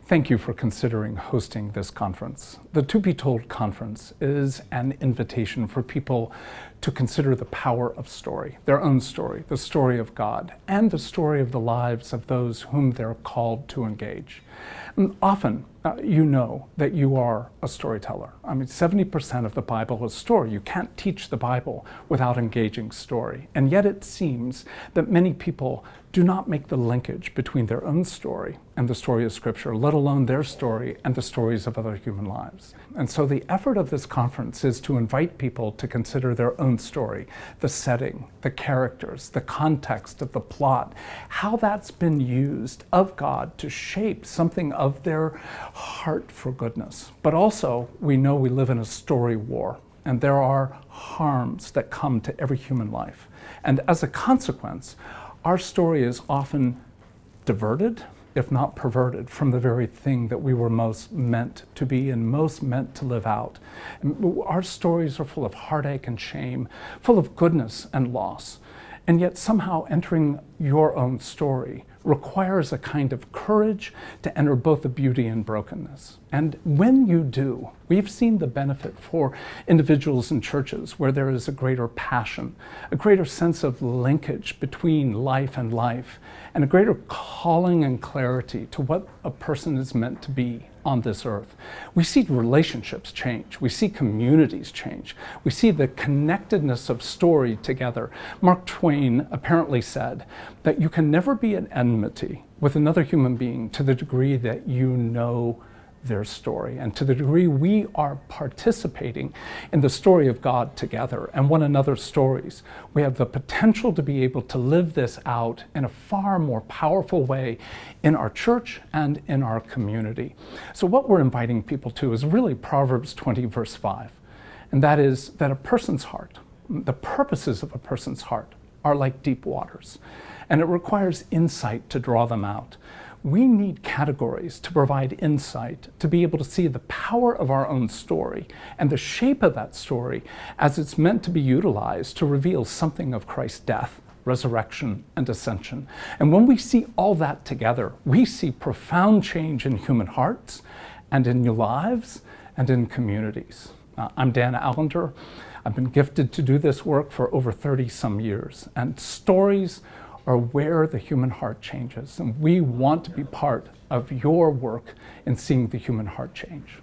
Thank you for considering hosting this conference. The To Be Told conference is an invitation for people to consider the power of story, their own story, the story of God, and the story of the lives of those whom they're called to engage. And often, you know that you are a storyteller. 70% of the Bible is story. You can't teach the Bible without engaging story. And yet it seems that many people do not make the linkage between their own story and the story of Scripture, let alone their story and the stories of other human lives. And so the effort of this conference is to invite people to consider their own story, the setting, the characters, the context of the plot, how that's been used of God to shape something of their heart for goodness. But also, we know we live in a story war, and there are harms that come to every human life. And as a consequence, our story is often diverted, if not perverted, from the very thing that we were most meant to be and most meant to live out. Our stories are full of heartache and shame, full of goodness and loss. And yet somehow entering your own story requires a kind of courage to enter both the beauty and brokenness. And when you do, we've seen the benefit for individuals and churches where there is a greater passion, a greater sense of linkage between life, and a greater calling and clarity to what a person is meant to be on this earth. We see relationships change. We see communities change. We see the connectedness of story together. Mark Twain apparently said that you can never be at enmity with another human being to the degree that you know their story, and to the degree we are participating in the story of God together and one another's stories, we have the potential to be able to live this out in a far more powerful way in our church and in our community. So what we're inviting people to is really Proverbs 20, verse 5, and that is that a person's heart, the purposes of a person's heart, are like deep waters, and it requires insight to draw them out. We need categories to provide insight, to be able to see the power of our own story and the shape of that story as it's meant to be utilized to reveal something of Christ's death, resurrection, and ascension. And when we see all that together, we see profound change in human hearts and in lives and in communities. I'm Dan Allender. I've been gifted to do this work for over 30 some years, and stories are where the human heart changes, and we want to be part of your work in seeing the human heart change.